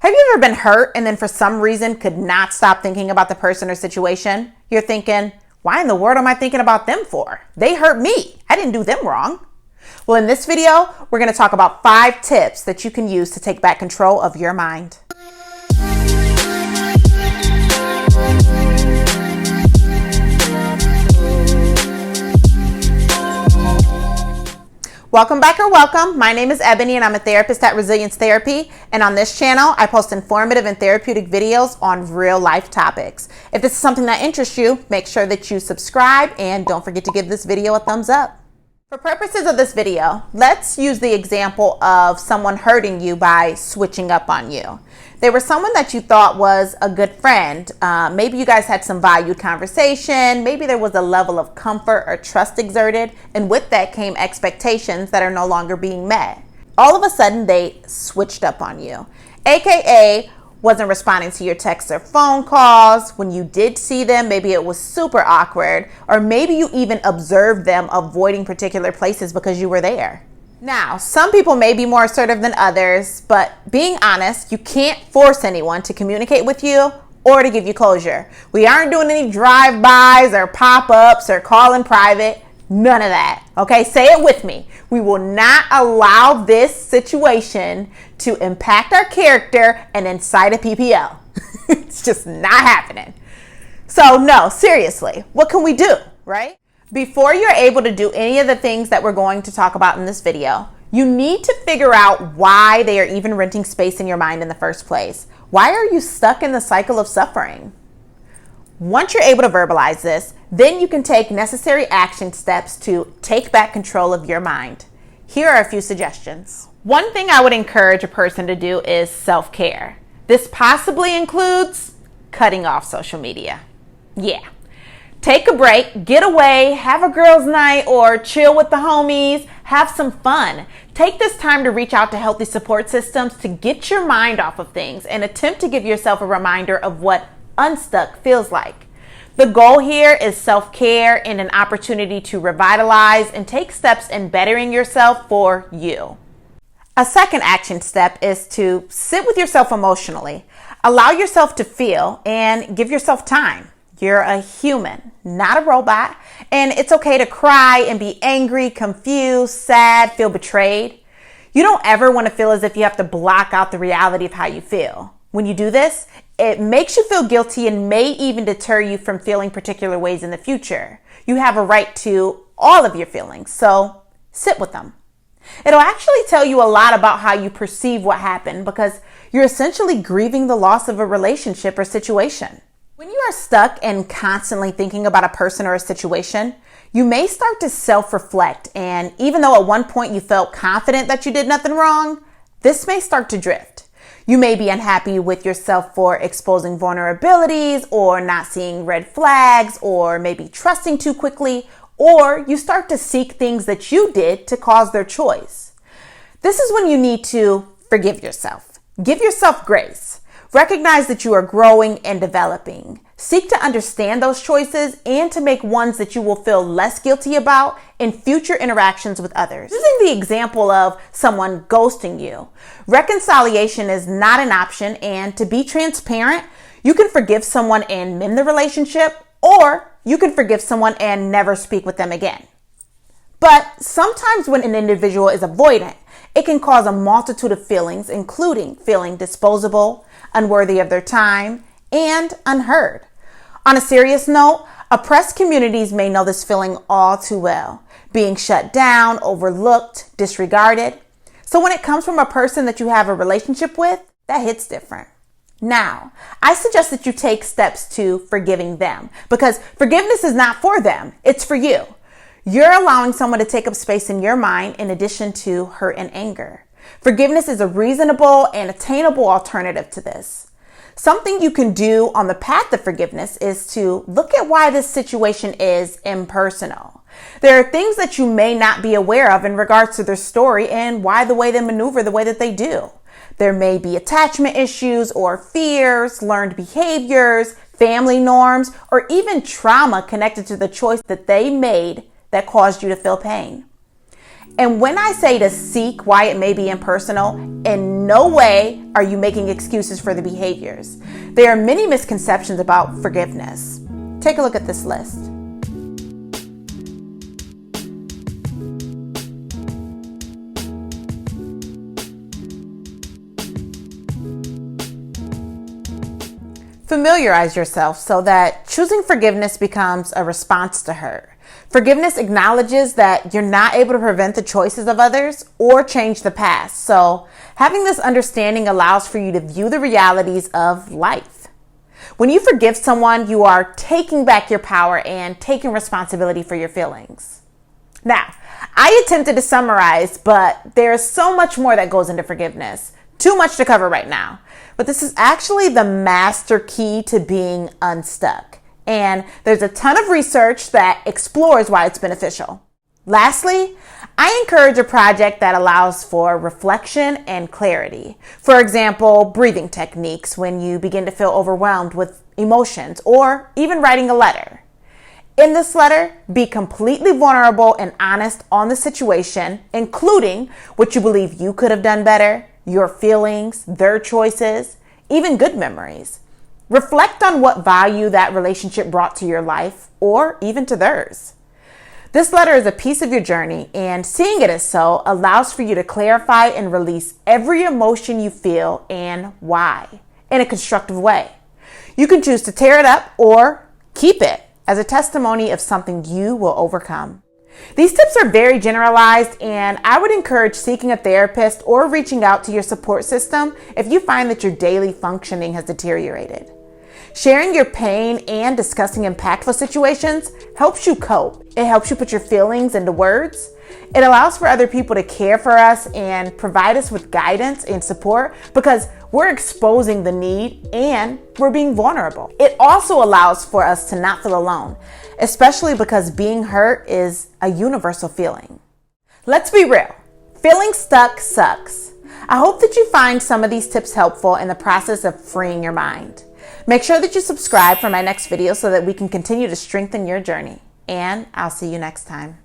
Have you ever been hurt and then for some reason could not stop thinking about the person or situation? You're thinking, why in the world am I thinking about them for? They hurt me. I didn't do them wrong. Well, in this video, we're going to talk about 5 tips that you can use to take back control of your mind. Welcome back or welcome. My name is Ebony and I'm a therapist at Resilience Therapy. And on this channel, I post informative and therapeutic videos on real life topics. If this is something that interests you, make sure that you subscribe and don't forget to give this video a thumbs up. For purposes of this video, let's use the example of someone hurting you by switching up on you. They were someone that you thought was a good friend. Maybe you guys had some valued conversation. Maybe there was a level of comfort or trust exerted. And with that came expectations that are no longer being met. All of a sudden, they switched up on you. AKA wasn't responding to your texts or phone calls. When you did see them, maybe it was super awkward. Or maybe you even observed them avoiding particular places because you were there. Now, some people may be more assertive than others, but being honest, you can't force anyone to communicate with you or to give you closure. We aren't doing any drive-bys or pop-ups or call in private. None of that. Okay, say it with me. We will not allow this situation to impact our character and incite a PPL. It's just not happening. So no, seriously, what can we do, right? Before you're able to do any of the things that we're going to talk about in this video, you need to figure out why they are even renting space in your mind in the first place. Why are you stuck in the cycle of suffering? Once you're able to verbalize this, then you can take necessary action steps to take back control of your mind. Here are a few suggestions. One thing I would encourage a person to do is self-care. This possibly includes cutting off social media. Yeah. Take a break, get away, have a girls' night, or chill with the homies, have some fun. Take this time to reach out to healthy support systems to get your mind off of things and attempt to give yourself a reminder of what unstuck feels like. The goal here is self-care and an opportunity to revitalize and take steps in bettering yourself for you. A second action step is to sit with yourself emotionally. Allow yourself to feel and give yourself time. You're a human, not a robot, and it's okay to cry and be angry, confused, sad, feel betrayed. You don't ever want to feel as if you have to block out the reality of how you feel. When you do this, it makes you feel guilty and may even deter you from feeling particular ways in the future. You have a right to all of your feelings, so sit with them. It'll actually tell you a lot about how you perceive what happened because you're essentially grieving the loss of a relationship or situation. When you are stuck and constantly thinking about a person or a situation, you may start to self-reflect, and even though at one point you felt confident that you did nothing wrong, this may start to drift. You may be unhappy with yourself for exposing vulnerabilities or not seeing red flags or maybe trusting too quickly, or you start to seek things that you did to cause their choice. This is when you need to forgive yourself. Give yourself grace. Recognize that you are growing and developing. Seek to understand those choices and to make ones that you will feel less guilty about in future interactions with others. Using the example of someone ghosting you, reconciliation is not an option, and to be transparent, you can forgive someone and mend the relationship, or you can forgive someone and never speak with them again. But sometimes when an individual is avoidant, it can cause a multitude of feelings, including feeling disposable, unworthy of their time, and unheard. On a serious note, oppressed communities may know this feeling all too well. Being shut down, overlooked, disregarded. So when it comes from a person that you have a relationship with, that hits different. Now, I suggest that you take steps to forgiving them because forgiveness is not for them, it's for you. You're allowing someone to take up space in your mind in addition to hurt and anger. Forgiveness is a reasonable and attainable alternative to this. Something you can do on the path of forgiveness is to look at why this situation is impersonal. There are things that you may not be aware of in regards to their story and why the way they maneuver the way that they do. There may be attachment issues or fears, learned behaviors, family norms, or even trauma connected to the choice that they made that caused you to feel pain. And when I say to seek why it may be impersonal, in no way are you making excuses for the behaviors. There are many misconceptions about forgiveness. Take a look at this list. Familiarize yourself so that choosing forgiveness becomes a response to hurt. Forgiveness acknowledges that you're not able to prevent the choices of others or change the past. So having this understanding allows for you to view the realities of life. When you forgive someone, you are taking back your power and taking responsibility for your feelings. Now, I attempted to summarize, but there's so much more that goes into forgiveness. Too much to cover right now. But this is actually the master key to being unstuck. And there's a ton of research that explores why it's beneficial. Lastly, I encourage a project that allows for reflection and clarity. For example, breathing techniques when you begin to feel overwhelmed with emotions, or even writing a letter. In this letter, be completely vulnerable and honest on the situation, including what you believe you could have done better, your feelings, their choices, even good memories. Reflect on what value that relationship brought to your life or even to theirs. This letter is a piece of your journey, and seeing it as so allows for you to clarify and release every emotion you feel and why in a constructive way. You can choose to tear it up or keep it as a testimony of something you will overcome. These tips are very generalized, and I would encourage seeking a therapist or reaching out to your support system if you find that your daily functioning has deteriorated. Sharing your pain and discussing impactful situations helps you cope. It helps you put your feelings into words. It allows for other people to care for us and provide us with guidance and support because we're exposing the need and we're being vulnerable. It also allows for us to not feel alone, especially because being hurt is a universal feeling. Let's be real. Feeling stuck sucks. I hope that you find some of these tips helpful in the process of freeing your mind. Make sure that you subscribe for my next video so that we can continue to strengthen your journey. And I'll see you next time.